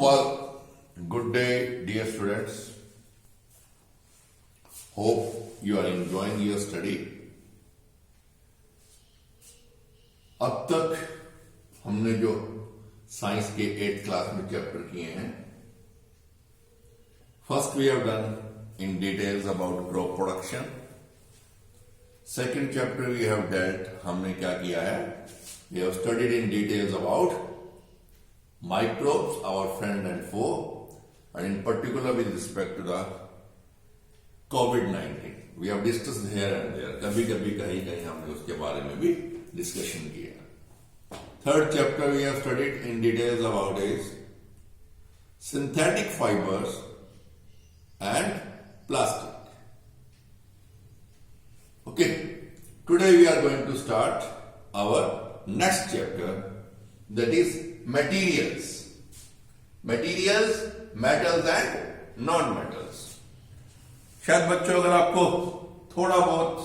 Well, good day, dear students. Hope you are enjoying your study. अब तक हमने जो साइंस के 8th क्लास में चैप्टर किए हैं, first we have done in details about crop production. Second chapter we have dealt, हमने क्या किया है, we have studied in details about microbes, our friend and foe, and in particular with respect to the COVID-19. We have discussed here and there. कभी कभी कहीं कहीं हमने उसके बारे में भी डिस्कशन किया. Third chapter we have studied in details about is synthetic fibers and plastic. Okay. Today we are going to start our next chapter, that is materials. Materials, metals and non-metals. शायद बच्चों अगर आपको थोड़ा बहुत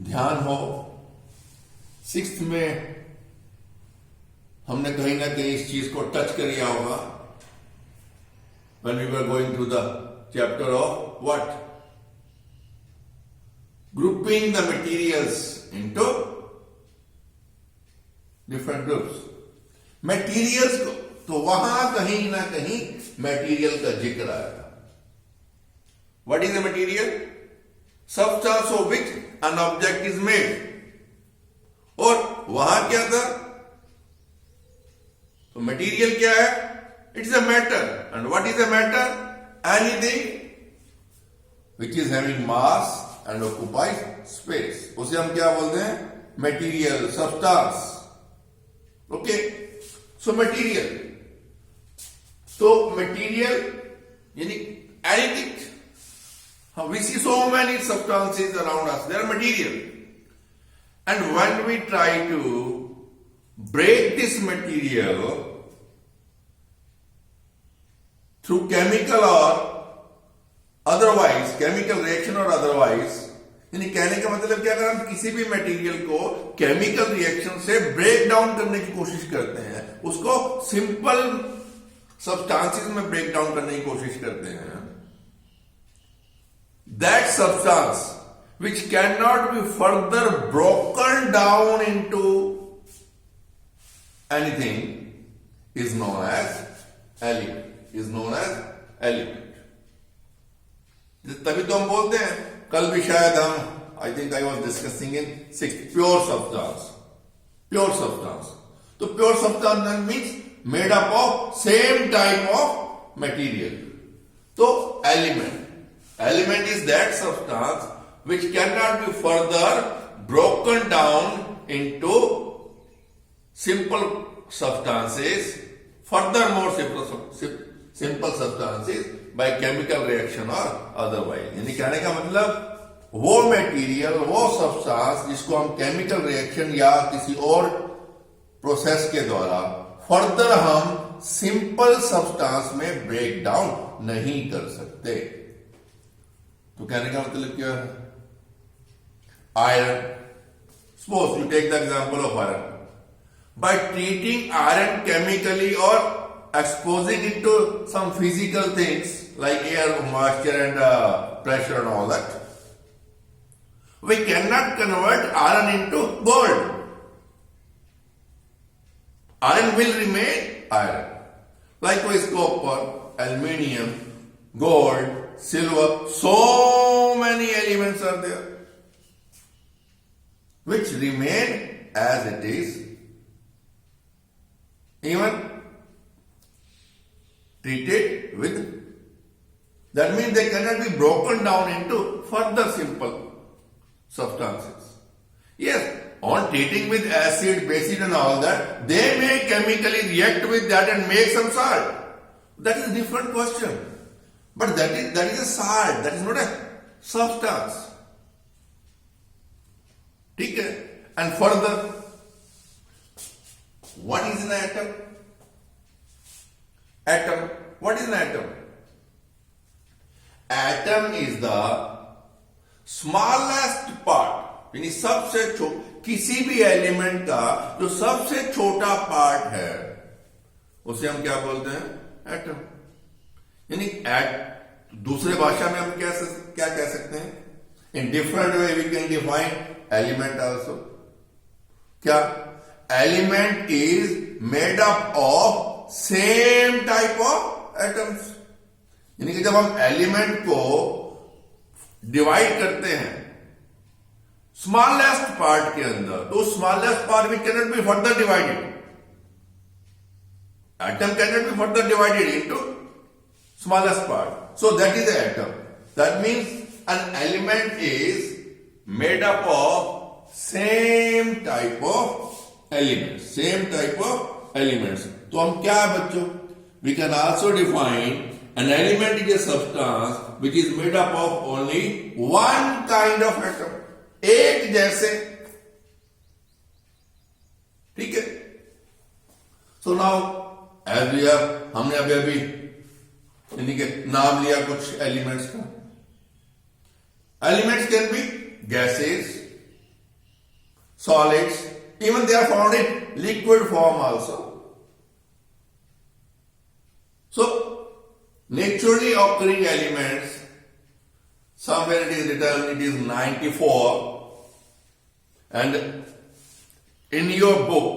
ध्यान हो, 6th में हमने कहीं ना कहीं इस चीज को टच कर लिया होगा when we were going through the chapter of what? Grouping the materials into different groups. Materials को तो वहां कहीं ना कहीं मटेरियल का जिक्र आया था. What is a material? Substance of which an object is made. और वहां क्या था? तो मटेरियल क्या है? It is a matter. And what is a matter? Anything which is having mass and occupies space. उसे हम क्या बोलते हैं? Material, substance. Okay. So material, तो मटेरियल यानी anything. We see so many substances around us, they are material. And when we try to break this material through chemical और otherwise, chemical reaction और otherwise, यानी कहने का मतलब क्या, अगर हम किसी भी मटेरियल को केमिकल रिएक्शन से ब्रेक डाउन करने की कोशिश करते हैं, उसको सिंपल सब्सटेंसेस में ब्रेक डाउन करने की कोशिश करते हैं, that substance which cannot be further broken down into anything is known as element. तभी तो हम बोलते हैं, कल भी शायद हम, I think I was discussing in 6, pure substance. तो pure substance means made up of same type of material. तो element is that substance which cannot be further broken down into simple substances, furthermore simple substances by chemical reaction or otherwise. यानी कहने का मतलब वो material, वो substance जिसको हम chemical reaction या किसी और प्रोसेस के द्वारा फर्दर हम सिंपल सब्सटेंस में ब्रेक डाउन नहीं कर सकते. तो कहने का मतलब क्या है? Iron. Suppose you take the example of iron. By treating iron chemically or exposing it to some physical things like air, moisture and pressure and all that, we cannot convert iron into gold. Iron will remain iron. Likewise copper, aluminium, gold, silver, so many elements are there which remain as it is, even treated with. That means they cannot be broken down into further simple substances. Yes, on treating with acid, basic and all that, they may chemically react with that and make some salt. That is a different question. But that is a salt, that is not a substance. ठीक है. And further, what is an atom? What is an atom? Atom is the smallest part, यानी सबसे किसी भी element का जो सबसे छोटा पार्ट है, उसे हम क्या बोलते हैं? एटम। यानी दूसरे भाषा में हम क्या कह सकते हैं? In different way we can define element also. क्या? Element is made up of same type of atoms. यानी कि जब हम एलिमेंट को डिवाइड करते हैं स्मॉलेस्ट पार्ट के अंदर, तो स्मॉलेस्ट पार्ट भी cannot be further divided. Atom cannot be further divided into smallest part. So that is the atom. That means an element is made up of same type of elements. Same type of elements. तो हम क्या है बच्चों? We can also define an element is a substance which is made up of only one kind of atom. एक जैसे। ठीक है? So now as we have, हमने अभी यानी कि नाम लिया कुछ एलिमेंट्स का। Elements can be gases, solids, even they are found in liquid form also. So naturally occurring elements, somewhere it is written it is 94 and in your book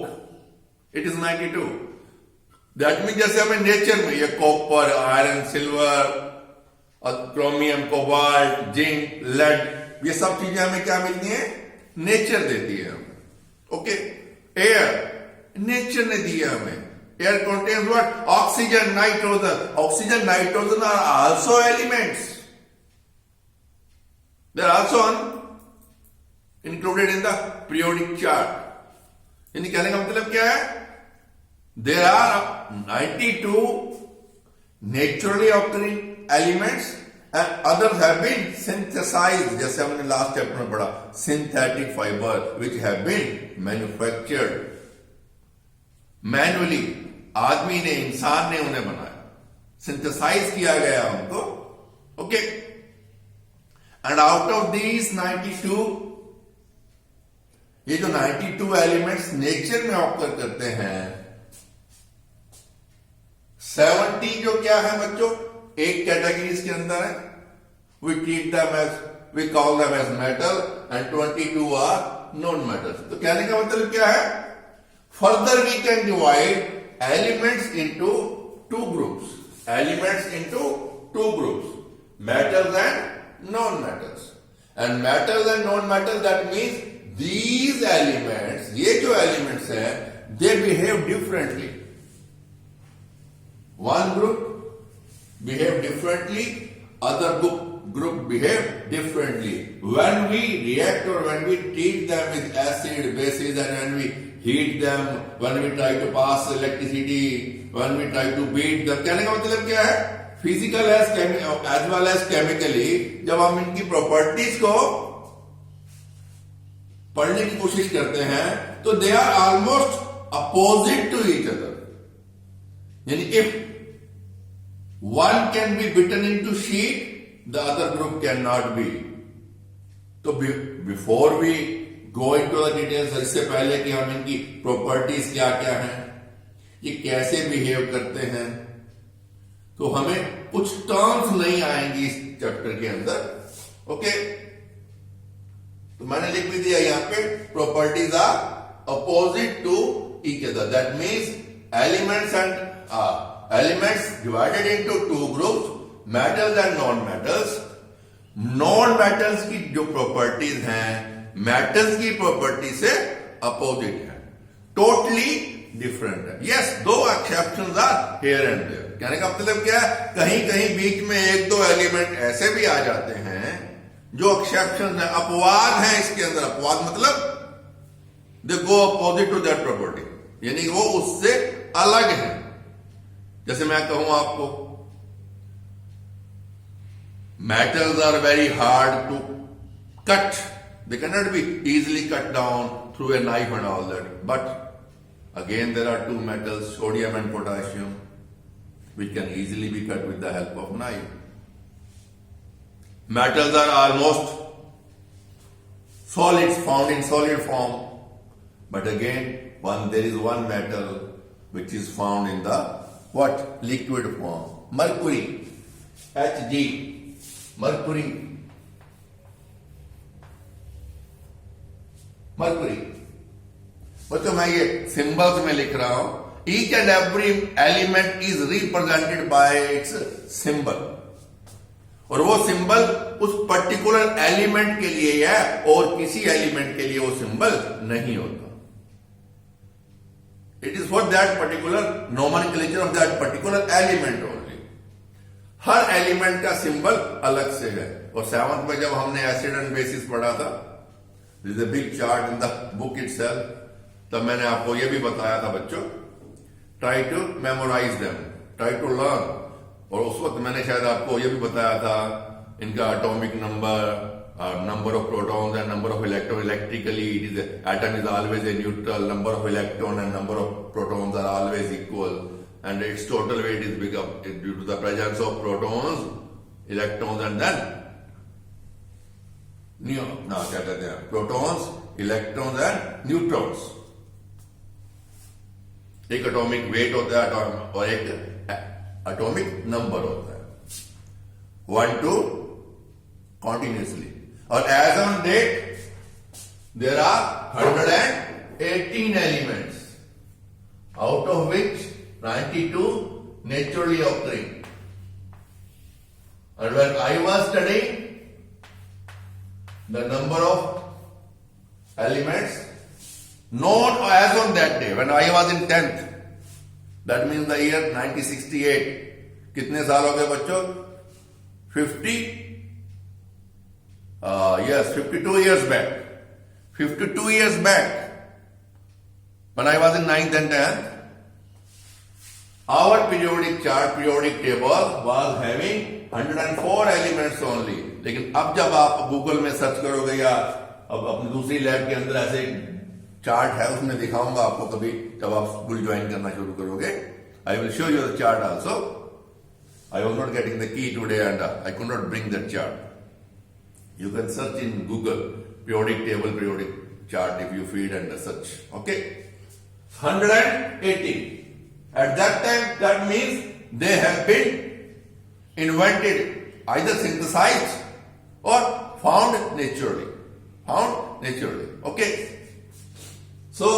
it is 92. That mean जैसे हमें nature में ये copper, iron, silver, chromium, cobalt, zinc, lead, ये सब चीजें हमें क्या मिलती हैं? नेचर देती है हमें। ओके। एयर नेचर ने दी है हमें। Air contains what? Oxygen, nitrogen. Oxygen, nitrogen are also elements. They are also included in the periodic chart. यानी कहने का मतलब क्या है? There are 92 naturally occurring elements and others have been synthesized, जैसे हमने लास्ट चैप्टर में पढ़ा, synthetic fiber which have been manufactured manually। आदमी ने, इंसान ने उन्हें बनाया, सिंथेसाइज किया गया उनको। Okay. And out of these 92, ये जो 92 एलिमेंट्स नेचर में ऑकर करते हैं, 70 जो क्या है बच्चों? एक कैटेगरी इसके अंदर है, we call them as metal, and 22 are non metals. तो कहने का मतलब क्या है? Further we can divide elements into two groups. Elements into two groups, metals and non metals. And metals and non metal, that means these elements, ये जो elements हैं, they behave differently. One group behave differently, other group behave differently. When we react or when we treat them with acid, bases, and when we heat them, when we try to pass electricity, when we try to beat them, कहने का मतलब क्या है? Physical as well as chemically, जब हम इनकी properties को पढ़ने की कोशिश करते हैं, तो they are almost opposite to each other. यानी if one can be bitten into sheet, the other group cannot be. तो before we go into the details, इससे पहले कि हम इनकी प्रॉपर्टीज क्या क्या हैं, ये कैसे बिहेव करते हैं, तो हमें कुछ टर्म्स नहीं आएंगी इस चैप्टर के अंदर। ओके। तो मैंने लिख भी दिया यहां पे, properties are opposite to each other. That means elements and elements divided into two groups, metals and non-metals. Non-metals की जो प्रॉपर्टीज हैं, metals की प्रॉपर्टी से अपोजिट है, टोटली डिफरेंट है। यस, दो exceptions are here and there. कहने का मतलब क्या है? कहीं कहीं बीच में एक दो एलिमेंट ऐसे भी आ जाते हैं जो एक्सेप्शन है, अपवाद है इसके अंदर। अपवाद मतलब दे गो अपोजिट टू दैट प्रॉपर्टी, यानी वो उससे अलग है। जैसे मैं कहूं आपको, metals are very hard to cut. They cannot be easily cut down through a knife and all that. But again, there are two metals, sodium and potassium, which can easily be cut with the help of knife. Metals are almost solids, found in solid form. But again, there is one metal which is found in the what? Liquid form. Mercury, Hg, mercury. Mercury. बच्चों मैं ये symbols में लिख रहा हूं, each and every element is represented by it's symbol, और वो symbol उस पर्टिकुलर एलिमेंट के लिए है और किसी एलिमेंट के लिए वो सिंबल नहीं होता। It is for that particular nomenclature of that particular element only. Her element का सिंबल अलग से है। और 7th में जब हमने एसिड एंड बेसिस पढ़ा था, this is a big chart in the book itself, तब मैंने आपको यह भी बताया था बच्चों, try to memorise them, try to learn. और उस वक्त मैंने शायद आपको यह भी बताया था इनका atomic number, number of protons and number of electron. Electrically it is atom is always a neutral, number of electron and number of protons are always equal, and its total weight is become due to the presence of protons, electrons and then क्या कहते हैं, protons, electrons and neutrons. एक atomic weight होता है और एक atomic number होता है, 1 2 कॉन्टिन्यूसली। और as on date there are 118 elements, out of which 92 naturally occurring. And when I was studying, the number of elements known as on that day, when I was in 10th, that means the year 1968, कितने साल हो गए बच्चों? 50, yes, 52 years back. 52 years back, when I was in 9th and 10th, our periodic chart, periodic table was having 104 elements only. लेकिन अब जब आप Google में सर्च करोगे या अब अपनी दूसरी लैब के अंदर ऐसे चार्ट है, उसमें दिखाऊंगा आपको कभी जब आप स्कूल ज्वाइन करना शुरू करोगे। I will show you the chart also. I was not getting the key today and I could not bring that chart. You can search in Google periodic table, periodic chart if you feed and search. Okay, 180. At that time, that means they have been invented, either synthesized or found naturally. Found naturally. Okay. So,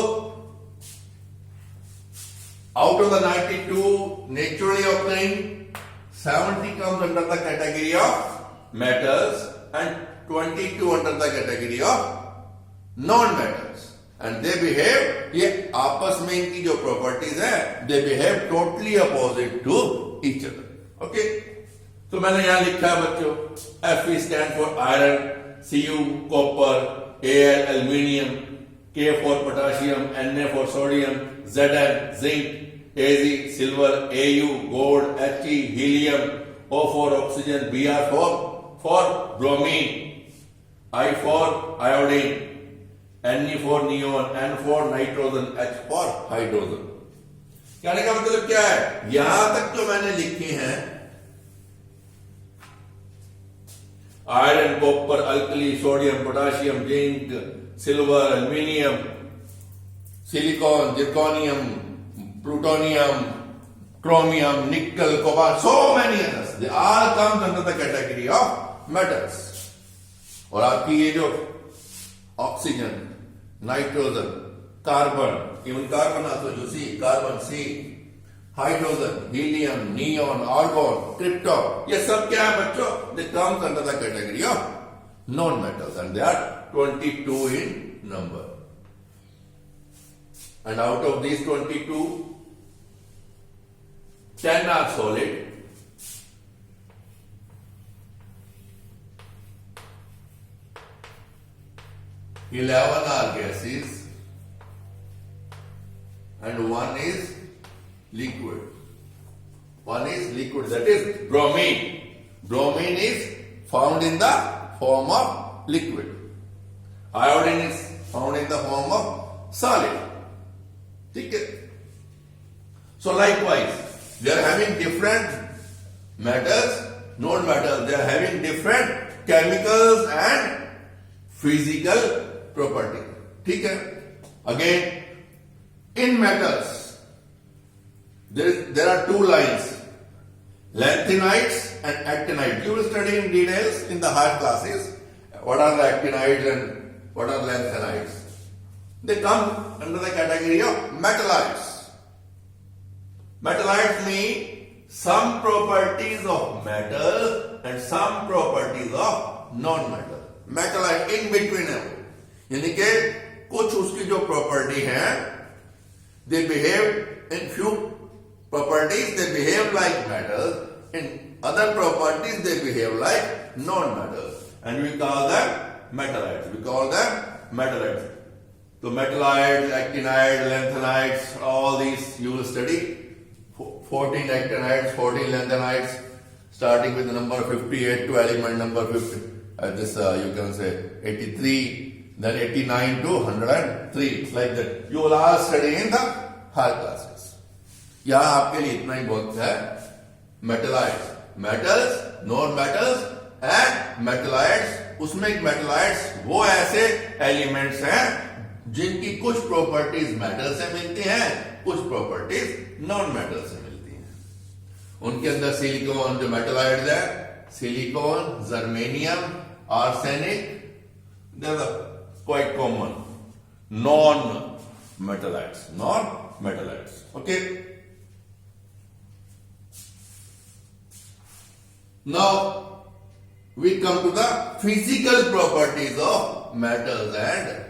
out of the 92 naturally occurring, 70 comes under the category of metals and 22 under the category of non-metals. And they behave, ये आपस में इनकी जो properties है, they behave totally opposite to each other. Okay? तो मैंने यहां लिखा है बच्चों, Fe stand for iron, Cu copper, Al aluminium, K for potassium, Na for sodium, Zn zinc, Az silver, Au gold, He helium, O for oxygen, Br for bromine, I for iodine, Ne for neon, N for nitrogen, H for hydrogen. कहने का मतलब क्या है? यहां तक जो मैंने लिखे हैं, iron, copper, alkali, sodium, potassium, zinc, silver, aluminium, silicon, zirconium, plutonium, chromium, nickel, cobalt, so many others. They all come under the category of metals. और आपकी ये जो oxygen, nitrogen, carbon, even carbon also जो C, carbon C, hydrogen, helium, neon, argon, krypton, ये सब क्या है बच्चों? They comes under the category of non metals and they are 22 in number. And out of these 22, 10 are solid, 11 are gases, and 1 is liquid. 1 is liquid, that is bromine. Bromine is found in the form of liquid. Iodine is found in the form of solid. ठीक है? So likewise, they are having different metals, non-metals. They are having different chemicals and physical property. ठीक है? Again, in metals, there are two lines, lanthanides and actinides. You will study in details in the higher classes what are the actinides and what are lanthanides. They come under the category of metallites. Metallites mean some properties of metal and some properties of non-metal. Metallite in between है, यानी कि कुछ उसकी जो property है, they behave in few properties they behave like metals, in other properties they behave like non-metals, and we call them metallites. We call them metallites. So metallites, actinides, lanthanides, all these you will study. 14 actinides, 14 lanthanides, starting with the number 58 to element number 50. You can say 83, then 89 to 103, like that. You will all study in the higher classes. यहाँ आपके लिए इतना ही बहुत है. Metallites, metals, non-metals and metallites. उसमें एक metallites वो ऐसे एलिमेंट्स हैं जिनकी कुछ प्रॉपर्टीज मेटल से मिलती हैं, कुछ प्रॉपर्टीज नॉन मेटल से मिलती हैं. उनके अंदर सिलिकॉन जो मेटलाइड्स है, silicon, germanium, arsenic, they are quite common non metalloids. Okay, now we come to the physical properties of metals and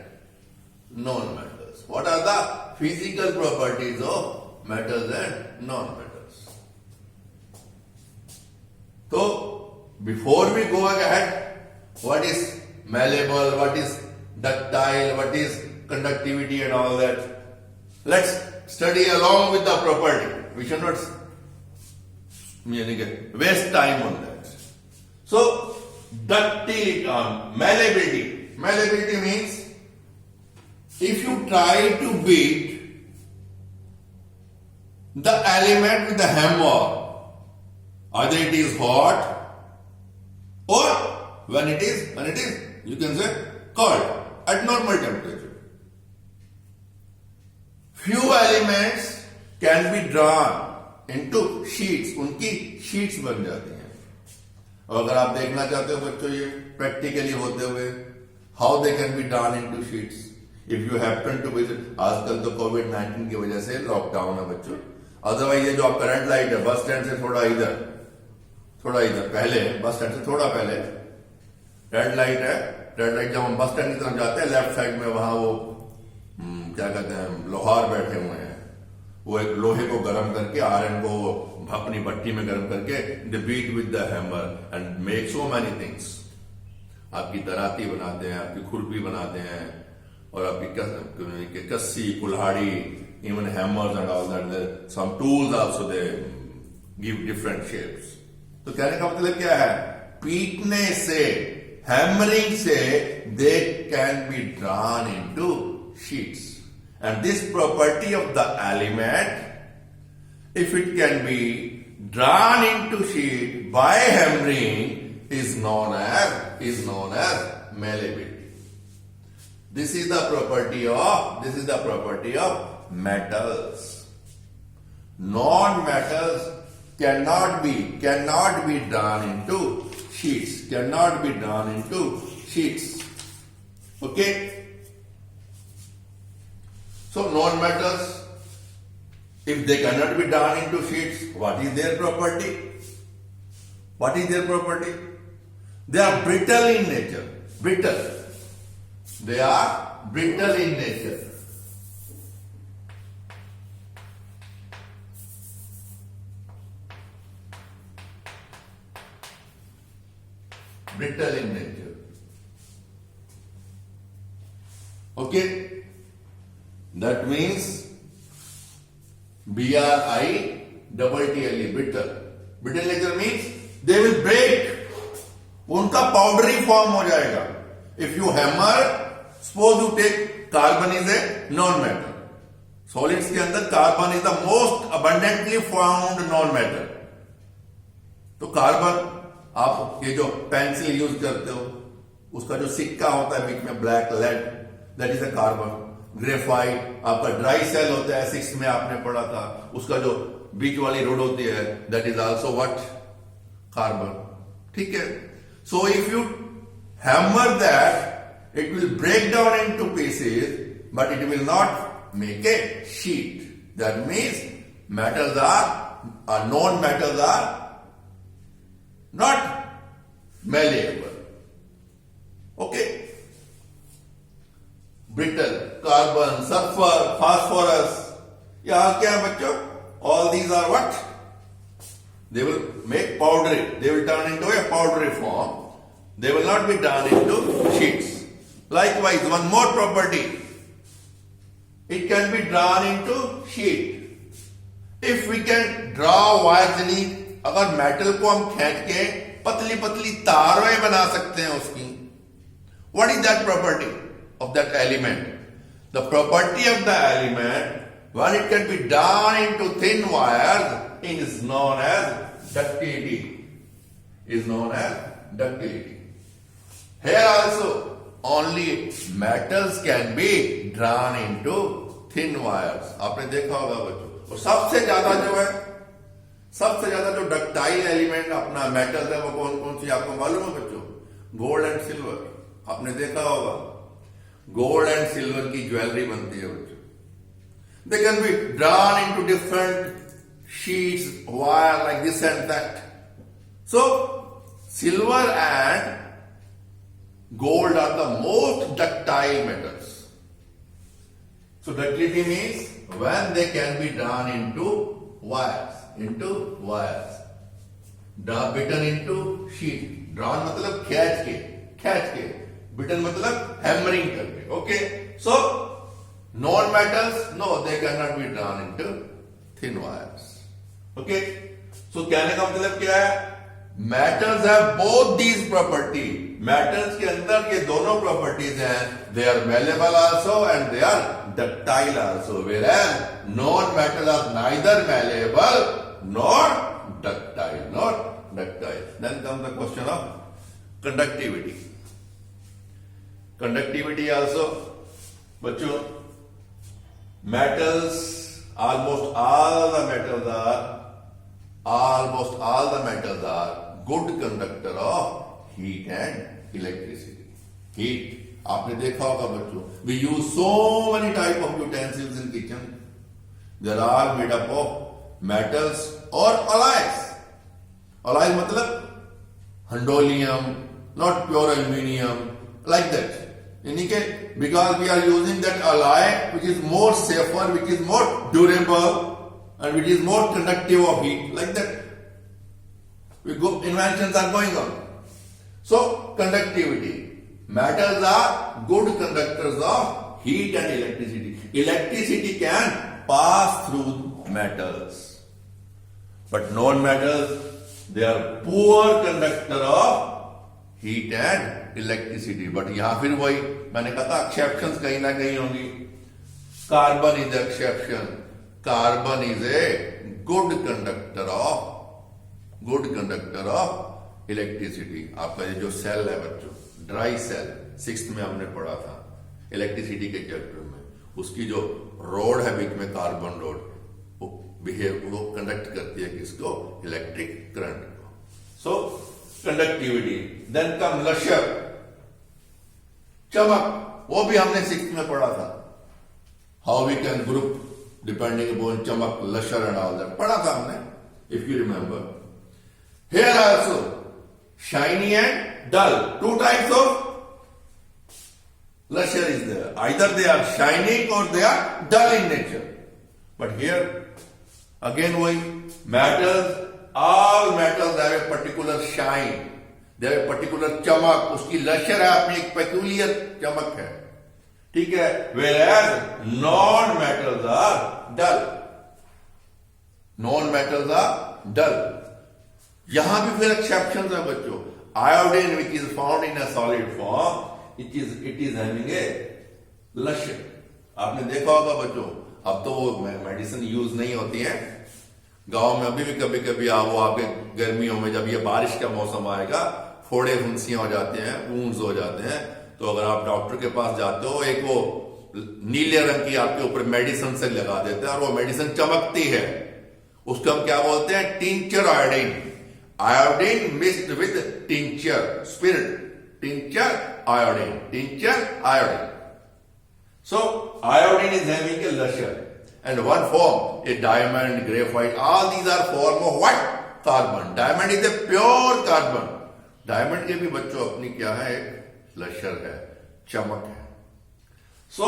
non-metals. What are the physical properties of metals and non-metals? So before we go ahead, what is malleable, what is ductile, what is conductivity and all that, let's study along with the property. We should not waste time on that. So ductility, malleability. Malleability means if you try to beat the element with the hammer, either it is hot or when it is you can say cold at normal temperature. Few elements can be drawn into sheets, उनकी sheets बन जाती हैं. और अगर आप देखना चाहते हो बच्चों ये प्रैक्टिकली होते हुए, how they can be drawn into sheets. If you happen to visit, आजकल तो कोविड-19 की वजह से लॉकडाउन है बच्चों, अदरवाइज ये जो आप करंट लाइट है बस स्टैंड से थोड़ा इधर पहले, बस स्टैंड से थोड़ा पहले रेड लाइट है. रेड लाइट जब हम बस स्टैंड की तरफ जाते हैं लेफ्ट साइड में वहां वो क्या कहते हैं लोहार बैठे हुए हैं, वो एक लोहे को गर्म करके आयरन को अपनी भट्टी में गर्म करके दे beat with the hammer and make so many things. आपकी दराती बनाते हैं, आपकी खुरपी बनाते हैं, और आपकी कस्सी, कुल्हाड़ी, even hammers and all that. Some tools also they give different shapes. तो कहने का मतलब क्या है, पीटने से, हैमरिंग से they can be drawn into sheets. And this property of the element, if it can be drawn into sheet by hammering, is known as malleability. This is the property of metals. Non-metals cannot be drawn into sheets. Okay. So non-metals, if they cannot be drawn into sheets, what is their property? They are brittle in nature. They are brittle in nature. Okay. That means BRITTLE, brittle. Brittle nature means they will break. उनका powdery form हो जाएगा. If you hammer, suppose you take carbon is a non-metal. Solids के अंदर carbon is the most abundantly found non-metal. तो carbon, आप ये जो pencil use करते हो, उसका जो सिक्का होता है बीच में black lead, that is a carbon. Graphite, आपका ड्राई सेल होता है, 6th में आपने पढ़ा था, उसका जो बीच वाली रोड होती है, that is also what, carbon. ठीक है, so if you hammer that it will break down into pieces but it will not make a sheet. That means metals are known metals are not malleable. Okay, brittle, carbon, sulfur, phosphorus, यहां क्या है बच्चों? All these are what? They will make powdery. They will turn into a powdery form. They will not be turned into sheets. Likewise, one more property. It can be drawn into sheet. If we can draw wires in it, अगर metal को हम खींच के पतली पतली तारें बना सकते हैं उसकी, what is that property of that element? The property of the element when it can be drawn into thin wires is known as ductility. Is known as ductility. Here also only metals can be drawn into thin wires. आपने देखा होगा बच्चों, और सबसे ज्यादा जो ductile element अपना metal है वो कौन कौन सी आपको मालूम है बच्चों? Gold and silver. आपने देखा होगा गोल्ड एंड सिल्वर की ज्वेलरी बनती है बच्चों। They can be drawn into different sheets, wire like this and that. So silver and gold are the most ductile metals. So ductility means when they can be drawn into wires, bitten into sheet. Drawn मतलब खींच के, bitten मतलब hammering करके. Okay, so non-metals, no, they cannot be drawn into thin wires. Okay, so कहने का मतलब क्या है? Metals have both these properties. Metals के अंदर ये दोनों properties हैं. They are malleable also and they are ductile also. Whereas non-metals are neither malleable nor ductile. Then comes the question of conductivity. Conductivity also, बच्चों, metals, almost all the metals are good conductor of heat and electricity. Heat, आपने देखा होगा बच्चों, we use so many type of utensils in kitchen. They are all made up of metals or alloys. Alloys मतलब handolium, not pure aluminium, like that. यानी कि because we are using that alloy which is more safer, which is more durable, and which is more conductive of heat, like that. Inventions are going on. So, conductivity. Metals are good conductors of heat and electricity. Electricity can pass through metals. But non-metals, they are poor conductor of heat and electricity. But यहाँ फिर वही मैंने कहा था, exceptions कहीं ना कहीं होंगी. Carbon is the exception. Carbon is a good conductor of electricity. आपका ये जो सेल है बच्चों, ड्राई सेल, 6th में हमने पढ़ा था इलेक्ट्रिसिटी के चैप्टर में, उसकी जो रोड है बीच में, कार्बन रोड, वो कंडक्ट करती है किसको? इलेक्ट्रिक करंट को. सो कंडक्टिविटी. देन कम लशर, चमक, वो भी हमने 6th में पढ़ा था. How we can group depending upon चमक, लशर एंड ऑल दैट पढ़ा था हमने, if you remember. Here also shiny and dull, two types of lustre is there. Either they are shining or they are dull in nature. But here again why metals, all metals have a particular shine, they have a particular chamak, उसकी lustre है, अपनी एक peculiar चमक है. ठीक है. Whereas non metals are dull. Non-metals are dull. यहां भी फिर एक्सेप्शन है बच्चों. Iodine which is found in a solid form, it is having a lustre. आपने देखा होगा बच्चों, अब तो वो मेडिसिन यूज नहीं होती है. गांव में अभी भी कभी कभी वो आपके गर्मियों में जब ये बारिश का मौसम आएगा, फोड़े फुंसियां हो जाते हैं, वुंड्स हो जाते हैं, तो अगर आप डॉक्टर के पास जाते हो, एक वो नीले रंग की आपके ऊपर मेडिसिन से लगा देते हैं और वो मेडिसिन चमकती है, उसको हम क्या बोलते हैं? Tincture iodine. Iodine mixed with tincture spirit, tincture iodine, tincture iodine. So iodine is having a lustre and one form a diamond, graphite, all these are form of what? Carbon. Diamond is a pure carbon. Diamond के भी बच्चों अपनी क्या है? एक लश्यर है, चमक है। So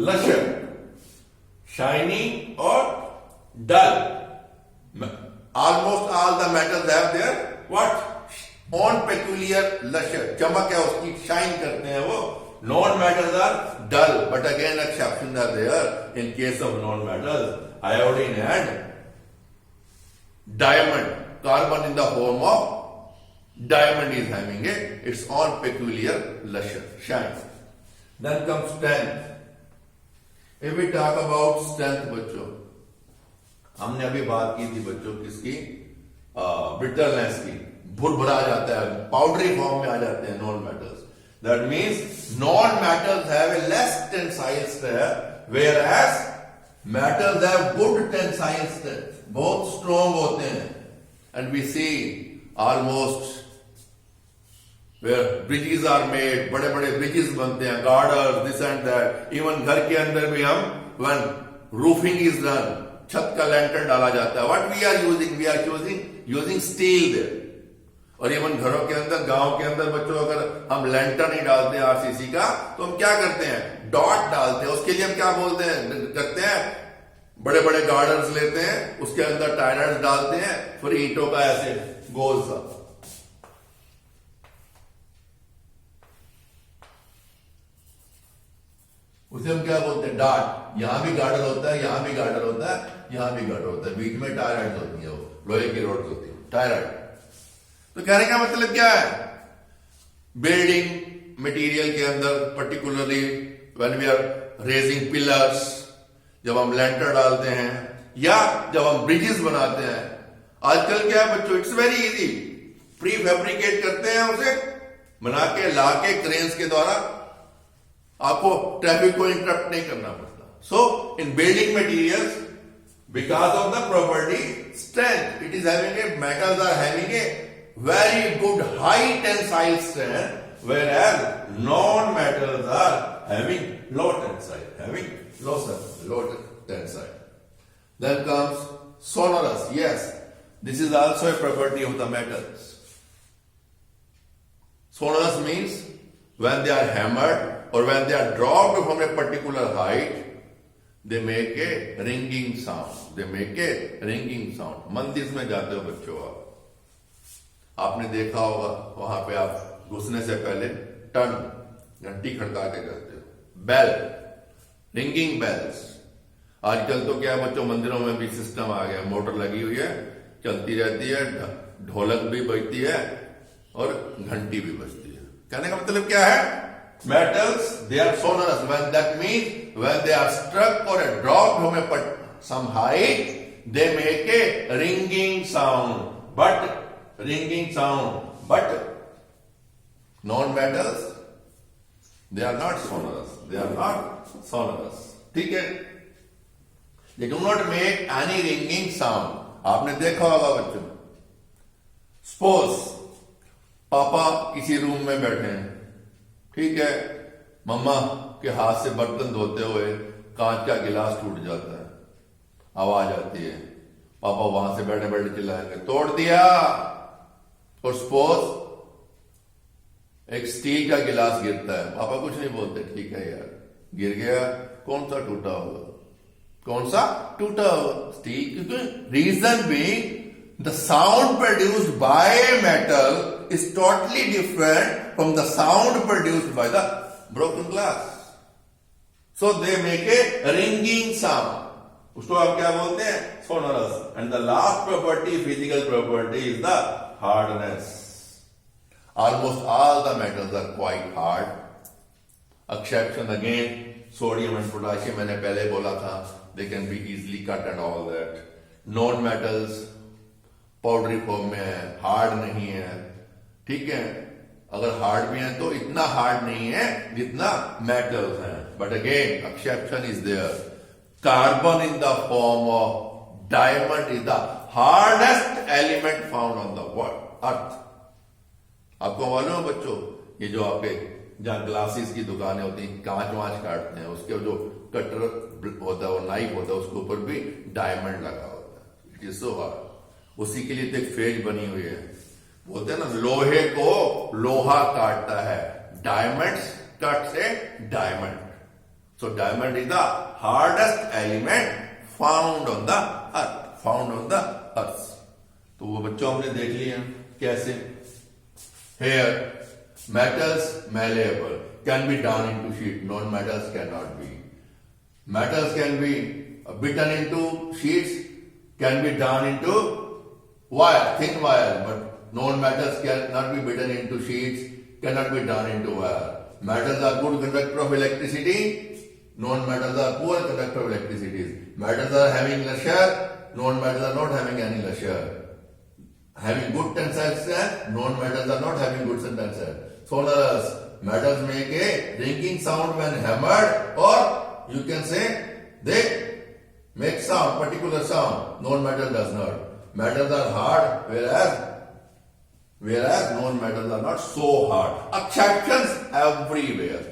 lustre, shiny or dull. Almost all the metals have their what? On peculiar lustre. चमक है उसकी, शाइन करते हैं वो। Non-metals are dull, but again exceptions are there. In case of non-metals, iodine and diamond, carbon in the form of diamond is having its own peculiar lustre, shine. Then comes strength. If we talk about strength, बच्चों, हमने अभी बात की थी बच्चों किसकी? Brittleness की। भुरभुरा जाता है, पाउडरी फॉर्म में आ जाते हैं non metals. That means non-metals have a less tensile strength, whereas metals have good tensile strength. बहुत strong होते हैं, and we see almost where bridges are made, बड़े-बड़े bridges बनते हैं, girders, this and that. Even घर के अंदर भी हम when roofing is done, छत का lantern डाला जाता है. What we are using? We are using steel there. और इवन घरों के अंदर, गांव के अंदर बच्चों, अगर हम लैंटर्न नहीं डालते हैं आरसीसी का, तो हम क्या करते हैं? डॉट डालते हैं। उसके लिए हम क्या बोलते हैं? करते हैं बड़े बड़े गार्डन्स लेते हैं, उसके अंदर टायर्स डालते हैं, फिर ईंटों का ऐसे गोल सा, उसे हम क्या बोलते हैं? डाट। यहां भी गार्डर होता है, यहां भी गार्डर होता है, यहां भी गार्डर होता है, बीच में टायर्स होती है, वो लोहे की रोड होती है, टायर्ड। तो कहने का मतलब क्या है? बिल्डिंग मटेरियल के अंदर particularly when we are raising pillars, जब हम लेंटर डालते हैं या जब हम ब्रिजेस बनाते हैं, आजकल क्या है बच्चों? It's very easy, pre fabricate करते हैं, उसे बना के ला के क्रेन्स के द्वारा, आपको ट्रैफिक को इंटरप्ट नहीं करना पड़ता। So in building materials, because of the property strength, it is having a, metals are having a very good high tensile strength, whereas non-metals are having low tensile. Then comes sonorous. Yes, this is also a property of the metals. Sonorous means when they are hammered or when they are dropped from a particular height, they make a ringing sound. मंदिर में जाते हो बच्चों आप, आपने देखा होगा वहां पे आप घुसने से पहले टन, घंटी खड़का के जाते हो, बेल, रिंगिंग बेल्स। आजकल तो क्या बच्चों, मंदिरों में भी सिस्टम आ गया, मोटर लगी हुई है, चलती रहती है, ढोलक भी बजती है और घंटी भी बजती है। कहने का मतलब क्या है? Metals, they are sonorous, when that means when they are struck और drop from a some height, they make a ringing sound, but non-metals, they are not sonorous. ठीक है? They do not make any ringing sound. आपने देखा होगा बच्चों, suppose पापा किसी room में बैठे हैं, ठीक है, मम्मा के हाथ से बर्तन धोते हुए कांच का गिलास टूट जाता है, आवाज आती है, पापा वहां से बैठे बैठे चिल्लाएंगे, तोड़ दिया। और सपोज एक स्टील का गिलास गिरता है, पापा कुछ नहीं बोलते, ठीक है यार गिर गया, कौन सा टूटा होगा स्टील, क्योंकि reason being the sound produced by metal is totally different from the sound produced by the broken glass. So they make a ringing sound, उसको आप क्या बोलते हैं? Sonorous. And the last property, physical property, is the hardness. Almost all the metals are quite hard. Exception again, sodium and potassium, मैंने पहले बोला था, they can be easily cut and all that. Non-metals powdery form में है, hard नहीं है, ठीक है? अगर हार्ड भी है तो इतना हार्ड नहीं है जितना मेटल्स हैं। but again, exception is there. Carbon in the form of diamond is the hardest element found on the earth. आपको मालूम है बच्चों, ये जो आपके जहाँ ग्लासेस की दुकानें होती हैं, कांच वांच काटते हैं, उसके जो कटर होता है, वो नाइफ होता है, उसके ऊपर भी डायमंड लगा होता है. It is so hard. उसी के लिए तो एक फ्रेज बनी हुई है, बोलते हैं ना, लोहे को लोहा काटता है, diamonds cuts A diamond. So diamond is the hardest element found on the earth. तो वो बच्चों हमने देख लिया कैसे. Here, metals malleable can be done into sheet. Non-metals cannot be. Metals can be bitten into sheets, can be done into wire, thin wire, but non-metals cannot be bitten into sheets, cannot be done into wire. Metals are good conductor of electricity. Non-metals are poor conductor of electricity. Metals are having lustre. Non-metals are not having any lustre. Having good tensile strength. Non-metals are not having good tensile strength. Sonorous. Metals make a ringing sound when hammered, or you can say they make sound, particular sound. Non-metal does not. Metals are hard, whereas non-metals are not so hard. Exceptions everywhere.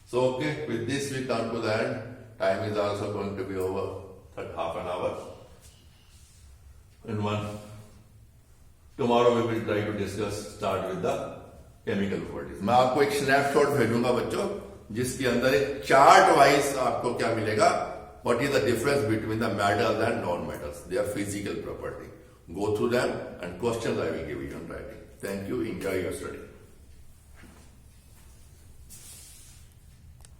So, okay, with this we come to the end. Time is also going to be over, half an hour. Tomorrow we will try to start with the chemical properties. मैं आपको एक snapshot भेजूंगा बच्चों, जिसके अंदर एक chart wise आपको क्या मिलेगा, what is the difference between the metals and non-metals, their physical property. Go through them and questions I will give you in writing. Thank you. Enjoy your study.